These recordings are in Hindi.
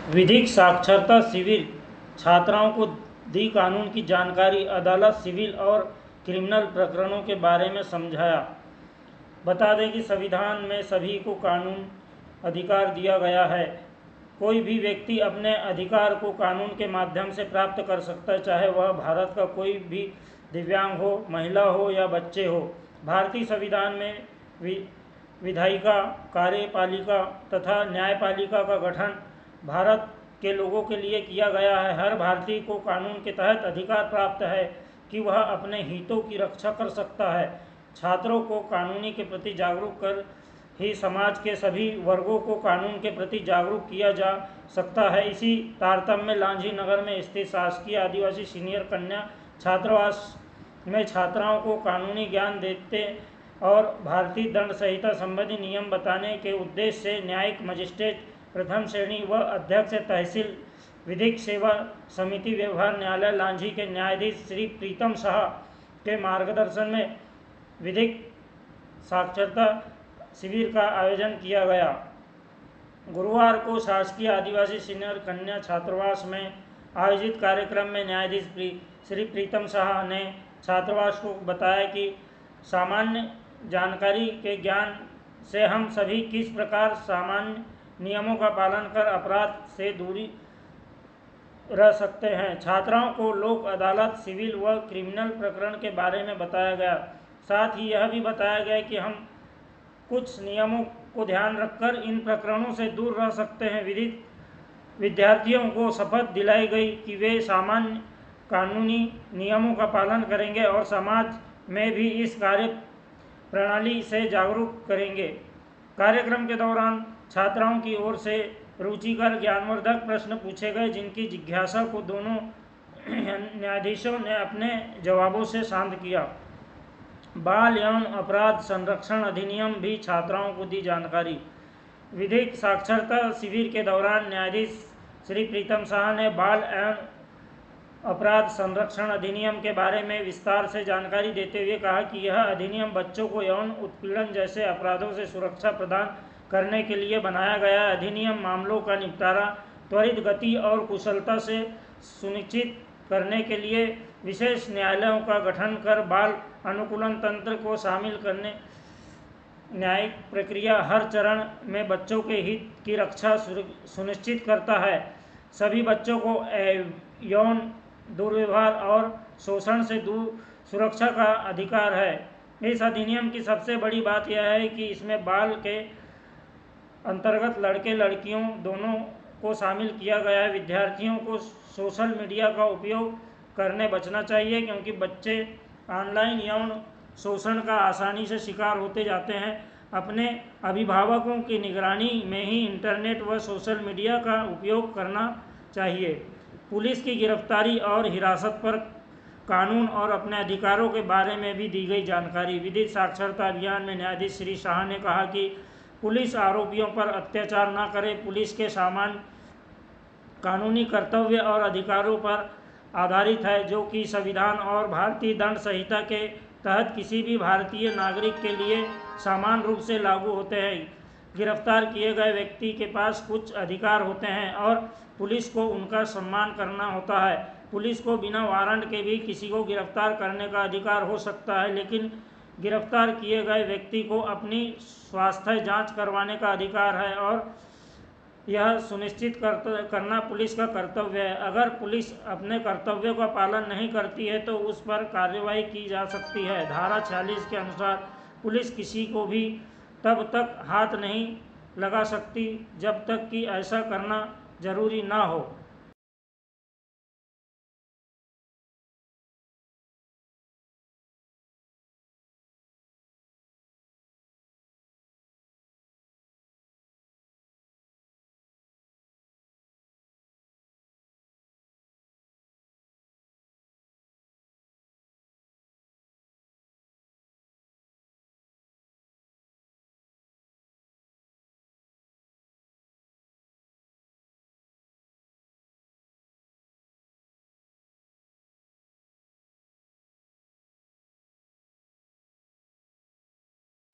विधिक साक्षरता शिविर छात्राओं को दी कानून की जानकारी, अदालत, सिविल और क्रिमिनल प्रकरणों के बारे में समझाया। बता दें कि संविधान में सभी को कानून अधिकार दिया गया है। कोई भी व्यक्ति अपने अधिकार को कानून के माध्यम से प्राप्त कर सकता है, चाहे वह भारत का कोई भी दिव्यांग हो, महिला हो या बच्चे हो। भारतीय संविधान में विधायिका, कार्यपालिका तथा न्यायपालिका का गठन भारत के लोगों के लिए किया गया है। हर भारतीय को कानून के तहत अधिकार प्राप्त है कि वह अपने हितों की रक्षा कर सकता है। छात्रों को कानूनी के प्रति जागरूक कर ही समाज के सभी वर्गों को कानून के प्रति जागरूक किया जा सकता है। इसी तारतम्य में लांजी नगर में स्थित शासकीय आदिवासी सीनियर कन्या छात्रावास में छात्राओं को कानूनी ज्ञान देते और भारतीय दंड संहिता संबंधी नियम बताने के उद्देश्य से न्यायिक मजिस्ट्रेट प्रथम श्रेणी व अध्यक्ष तहसील विधिक सेवा समिति व्यवहार न्यायालय लांजी के न्यायाधीश श्री प्रीतम शाह के मार्गदर्शन में विधिक साक्षरता शिविर का आयोजन किया गया। गुरुवार को शासकीय आदिवासी सीनियर कन्या छात्रावास में आयोजित कार्यक्रम में न्यायाधीश श्री प्रीतम शाह ने छात्रावास को बताया कि सामान्य जानकारी के ज्ञान से हम सभी किस प्रकार सामान्य नियमों का पालन कर अपराध से दूरी रह सकते हैं। छात्राओं को लोक अदालत, सिविल व क्रिमिनल प्रकरण के बारे में बताया गया। साथ ही यह भी बताया गया कि हम कुछ नियमों को ध्यान रखकर इन प्रकरणों से दूर रह सकते हैं। विद्यार्थियों को शपथ दिलाई गई कि वे सामान्य कानूनी नियमों का पालन करेंगे और समाज में भी इस कार्य प्रणाली से जागरूक करेंगे। कार्यक्रम के दौरान छात्राओं की ओर से रुचिकर ज्ञानवर्धक प्रश्न पूछे गए, जिनकी जिज्ञासा को दोनों न्यायाधीशों ने अपने जवाबों से शांत किया। बाल यौन अपराध संरक्षण अधिनियम भी छात्राओं को दी जानकारी। विधिक साक्षरता शिविर के दौरान न्यायाधीश श्री प्रीतम शाह ने बाल यौन अपराध संरक्षण अधिनियम के बारे में विस्तार से जानकारी देते हुए कहा कि यह अधिनियम बच्चों को यौन उत्पीड़न जैसे अपराधों से सुरक्षा प्रदान करने के लिए बनाया गया है। अधिनियम मामलों का निपटारा त्वरित गति और कुशलता से सुनिश्चित करने के लिए विशेष न्यायालयों का गठन कर बाल अनुकूलन तंत्र को शामिल करने न्यायिक प्रक्रिया हर चरण में बच्चों के हित की रक्षा सुनिश्चित करता है। सभी बच्चों को यौन दुर्व्यवहार और शोषण से दूर सुरक्षा का अधिकार है। इस अधिनियम की सबसे बड़ी बात यह है कि इसमें बाल के अंतर्गत लड़के लड़कियों दोनों को शामिल किया गया है। विद्यार्थियों को सोशल मीडिया का उपयोग करने बचना चाहिए, क्योंकि बच्चे ऑनलाइन यौन शोषण का आसानी से शिकार होते जाते हैं। अपने अभिभावकों की निगरानी में ही इंटरनेट व सोशल मीडिया का उपयोग करना चाहिए। पुलिस की गिरफ्तारी और हिरासत पर कानून और अपने अधिकारों के बारे में भी दी गई जानकारी। विधिक साक्षरता अभियान में न्यायाधीश श्री शाह ने कहा कि पुलिस आरोपियों पर अत्याचार न करे। पुलिस के सामान्य कानूनी कर्तव्य और अधिकारों पर आधारित है, जो कि संविधान और भारतीय दंड संहिता के तहत किसी भी भारतीय नागरिक के लिए समान रूप से लागू होते हैं। गिरफ्तार किए गए व्यक्ति के पास कुछ अधिकार होते हैं और पुलिस को उनका सम्मान करना होता है। पुलिस को बिना वारंट के भी किसी को गिरफ्तार करने का अधिकार हो सकता है, लेकिन गिरफ्तार किए गए व्यक्ति को अपनी स्वास्थ्य जांच करवाने का अधिकार है और यह सुनिश्चित करना पुलिस का कर्तव्य है। अगर पुलिस अपने कर्तव्यों का पालन नहीं करती है तो उस पर कार्रवाई की जा सकती है। धारा 46 के अनुसार पुलिस किसी को भी तब तक हाथ नहीं लगा सकती जब तक कि ऐसा करना जरूरी ना हो।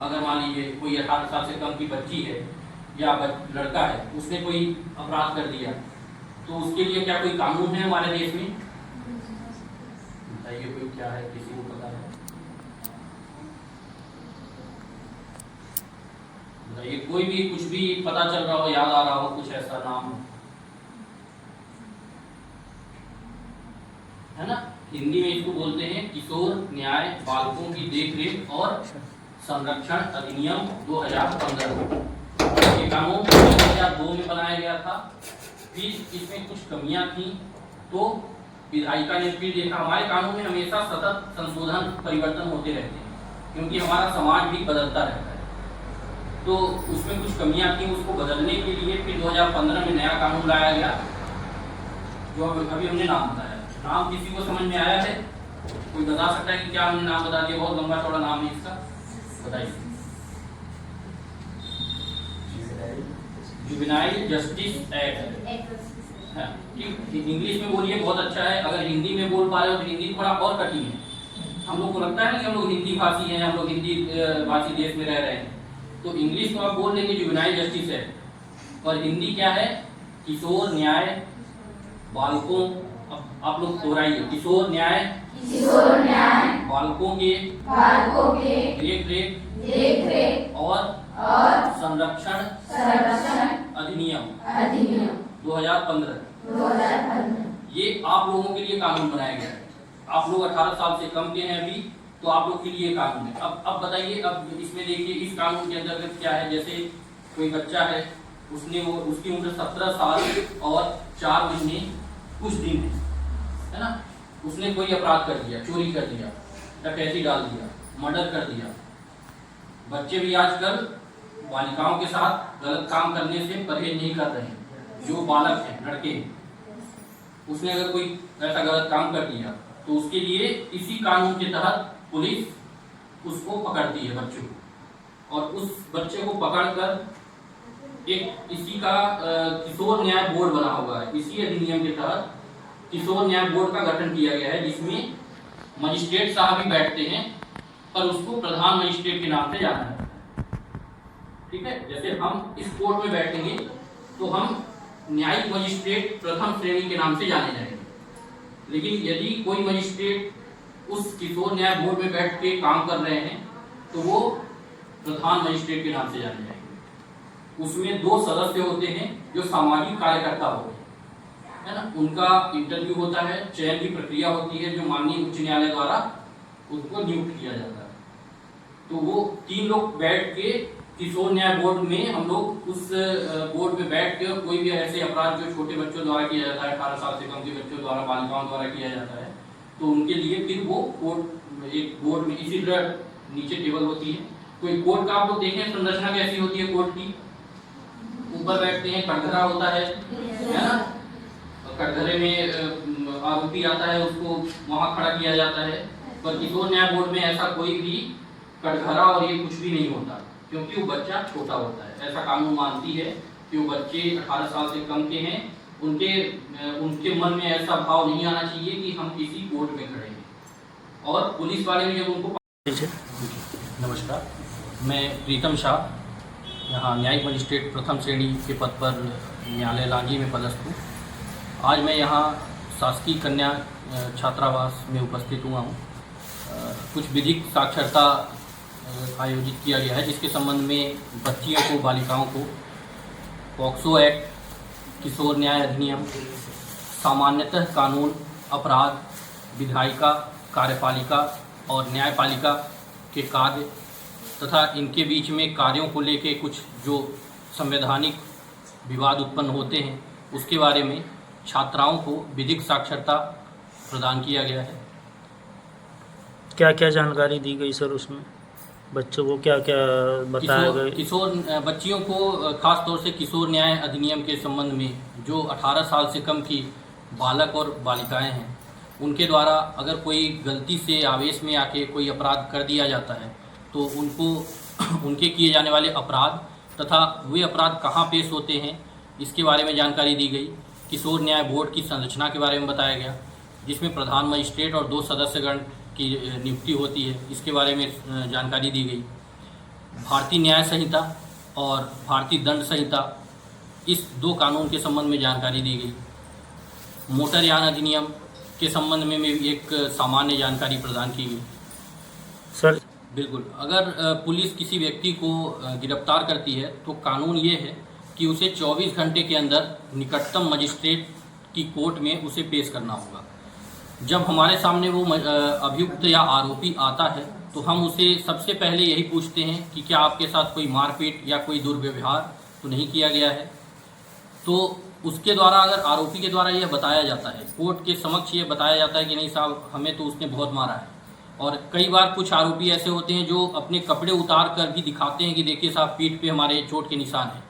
अगर मान लीजिए कोई 18 साल से कम की बच्ची है या लड़का है, उसने कोई अपराध कर दिया तो उसके लिए क्या कोई कानून है हमारे देश में? बताइए कोई क्या है, किसी को पता है? बताइए कोई भी कुछ भी पता चल रहा हो, याद आ रहा हो कुछ ऐसा नाम है ना। हिंदी में इसको बोलते हैं किशोर न्याय बालकों की देखरेख और संरक्षण अधिनियम 2015। ये कानून 2002 में बनाया गया था। फिर इसमें कुछ कमियां थी तो विधायिका ने फिर देखा। हमारे कानून में हमेशा सतत संशोधन परिवर्तन होते रहते हैं क्योंकि हमारा समाज भी बदलता रहता है। तो उसमें कुछ कमियां थी, उसको बदलने के लिए फिर 2015 में नया कानून लाया गया जो अभी हमने नाम बताया। नाम किसी को समझ में आया है? कोई बता सकता है कि क्या हमने नाम बता दिया? बहुत लंबा चौड़ा नाम है इसका, बताइए। जुवेनाइल जस्टिस एक्ट है। इंग्लिश में बोलिए, बहुत अच्छा है। अगर हिंदी में बोल पा रहे हो तो हिंदी थोड़ा और कठिन है। हम लोग को लगता है ना कि हम लोग हिंदी भाषी हैं, हम लोग हिंदी भाषी देश में रह रहे हैं, तो इंग्लिश को आप बोल देंगे जुवेनाइल जस्टिस एक्ट, और हिंदी क्या है? किशोर न्याय बालकों। आप लोग दोहराइए, किशोर न्याय बालकों के देखरेख और संरक्षण अधिनियम 2015। ये आप लोगों के लिए कानून बनाया गया है। आप लोग 18 साल से कम के हैं अभी, तो आप लोग के लिए कानून है। अब बताइए, अब इसमें देखिए इस कानून के अंतर्गत क्या है। जैसे कोई बच्चा है, उसकी उम्र 17 साल और 4 महीने कुछ दिन है ना। उसने कोई अपराध कर दिया, चोरी कर दिया, डकैती डाल दिया, मर्डर कर दिया। बच्चे भी आजकल बालिकाओं के साथ गलत काम करने से परहेज नहीं कर रहे हैं। जो बालक है, लड़के, उसने अगर कोई ऐसा गलत काम कर दिया तो उसके लिए इसी कानून के तहत पुलिस उसको पकड़ती है, बच्चों को, और उस बच्चे को पकड़कर एक इसी का किशोर न्याय बोर्ड बना हुआ है। इसी अधिनियम के तहत किशोर न्याय बोर्ड का गठन किया गया है, जिसमें मजिस्ट्रेट साहब ही बैठते हैं, पर उसको प्रधान मजिस्ट्रेट के नाम से जाना है। ठीक है, जैसे हम इस कोर्ट में बैठेंगे तो हम न्यायिक मजिस्ट्रेट प्रथम श्रेणी के नाम से जाने जाएंगे। लेकिन यदि कोई मजिस्ट्रेट उस किशोर न्याय बोर्ड में बैठ के काम कर रहे हैं तो वो प्रधान मजिस्ट्रेट के नाम से जाने जाएंगे। उसमें 2 सदस्य होते हैं जो सामाजिक कार्यकर्ता होते हैं, है ना। उनका इंटरव्यू होता है, चयन की प्रक्रिया होती है, जो माननीय उच्च न्यायालय द्वारा उनको नियुक्त किया जाता है। तो वो 3 लोग बैठ के किशोर न्याय बोर्ड में, हम लोग उस बोर्ड में बैठ के कोई भी ऐसे अपराध जो छोटे बच्चों द्वारा किया जाता है, 18 साल से कम के बच्चों द्वारा, बालिकाओं द्वारा किया जाता है, तो उनके लिए फिर वो कोर्ट, एक बोर्ड में इसी तरह नीचे टेबल होती है। कोई कोर्ट का आप लोग देखें संरचना कैसी होती है कोर्ट की। ऊपर बैठते हैं, कटघरा होता है ना। कटघरे में आरोपी आता है, उसको वहां खड़ा किया जाता है। पर किशोर न्याय बोर्ड में ऐसा कोई भी कटघरा और ये कुछ भी नहीं होता, क्योंकि वो बच्चा छोटा होता है। ऐसा कानून मानती है कि वो बच्चे 18 साल से कम के हैं, उनके मन में ऐसा भाव नहीं आना चाहिए कि हम किसी कोर्ट में खड़े हैं। और पुलिस वाले भी जब उनको नमस्कार, मैं प्रीतम शाह, यहाँ न्यायिक मजिस्ट्रेट प्रथम श्रेणी के पद पर न्यायालय लांजी में पदस्थ हूँ। आज मैं यहाँ शासकीय कन्या छात्रावास में उपस्थित हुआ हूँ। कुछ विधिक साक्षरता आयोजित किया गया है, जिसके संबंध में बच्चियों को, बालिकाओं को पॉक्सो एक्ट, किशोर न्याय अधिनियम, सामान्यतः कानून, अपराध, विधायिका, कार्यपालिका और न्यायपालिका के कार्य तथा इनके बीच में कार्यों को लेकर कुछ जो संवैधानिक विवाद उत्पन्न होते हैं, उसके बारे में छात्राओं को विधिक साक्षरता प्रदान किया गया है। क्या क्या जानकारी दी गई सर उसमें? बच्चों को क्या क्या बताया गया? किशोर बच्चियों को खास तौर से किशोर न्याय अधिनियम के संबंध में जो 18 साल से कम की बालक और बालिकाएं हैं, उनके द्वारा अगर कोई गलती से आवेश में आके कोई अपराध कर दिया जाता है तो उनको उनके किए जाने वाले अपराध तथा वे अपराध कहाँ पेश होते हैं, इसके बारे में जानकारी दी गई। किशोर न्याय बोर्ड की संरचना के बारे में बताया गया, जिसमें प्रधान मजिस्ट्रेट और 2 सदस्यगण की नियुक्ति होती है, इसके बारे में जानकारी दी गई। भारतीय न्याय संहिता और भारतीय दंड संहिता, इस 2 कानून के संबंध में जानकारी दी गई। मोटर यान अधिनियम के संबंध में एक सामान्य जानकारी प्रदान की गई। सर बिल्कुल, अगर पुलिस किसी व्यक्ति को गिरफ्तार करती है तो कानून ये है कि उसे 24 घंटे के अंदर निकटतम मजिस्ट्रेट की कोर्ट में उसे पेश करना होगा। जब हमारे सामने वो अभियुक्त या आरोपी आता है तो हम उसे सबसे पहले यही पूछते हैं कि क्या आपके साथ कोई मारपीट या कोई दुर्व्यवहार तो नहीं किया गया है। तो उसके द्वारा, अगर आरोपी के द्वारा यह बताया जाता है, कोर्ट के समक्ष ये बताया जाता है कि नहीं साहब, हमें तो उसने बहुत मारा है। और कई बार कुछ आरोपी ऐसे होते हैं जो अपने कपड़े उतार कर भी दिखाते हैं कि देखिए साहब, पीठ पे हमारे चोट के निशान हैं।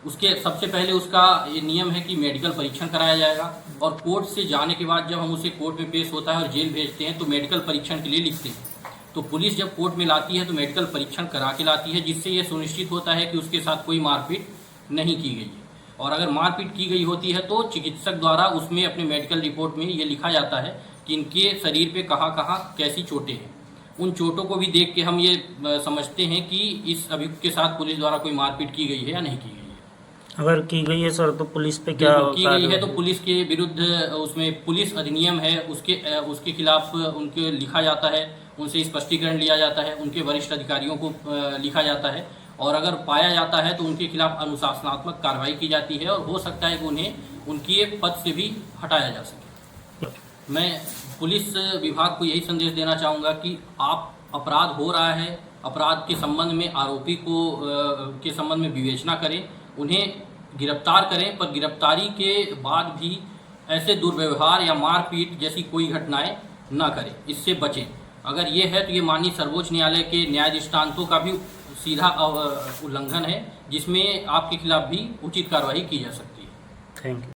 उसके सबसे पहले उसका ये नियम है कि मेडिकल परीक्षण कराया जाएगा, और कोर्ट से जाने के बाद जब हम उसे कोर्ट में पेश होता है और जेल भेजते हैं तो मेडिकल परीक्षण के लिए लिखते हैं। तो पुलिस जब कोर्ट में लाती है तो मेडिकल परीक्षण करा के लाती है, जिससे ये सुनिश्चित होता है कि उसके साथ कोई मारपीट नहीं की गई है। और अगर मारपीट की गई होती है तो चिकित्सक द्वारा उसमें अपने मेडिकल रिपोर्ट में ये लिखा जाता है कि इनके शरीर पे कहाँ कहाँ कैसी चोटें हैं। उन चोटों को भी देख के हम ये समझते हैं कि इस अभियुक्त के साथ पुलिस द्वारा कोई मारपीट की गई है या नहीं की गई है। अगर की गई है सर तो पुलिस पे क्या की गई है तो पुलिस के विरुद्ध उसमें पुलिस अधिनियम है, उसके खिलाफ उनके लिखा जाता है, उनसे स्पष्टीकरण लिया जाता है, उनके वरिष्ठ अधिकारियों को लिखा जाता है, और अगर पाया जाता है तो उनके खिलाफ अनुशासनात्मक कार्रवाई की जाती है, और हो सकता है कि उन्हें उनके पद से भी हटाया जा सके। मैं पुलिस विभाग को यही संदेश देना चाहूँगा कि आप अपराध हो रहा है, अपराध के संबंध में आरोपी को के संबंध में विवेचना करें, उन्हें गिरफ्तार करें, पर गिरफ्तारी के बाद भी ऐसे दुर्व्यवहार या मारपीट जैसी कोई घटनाएं न करें, इससे बचें। अगर ये है तो ये माननीय सर्वोच्च न्यायालय के न्याय दृष्टांतों का भी सीधा उल्लंघन है, जिसमें आपके खिलाफ भी उचित कार्रवाई की जा सकती है। Thank you.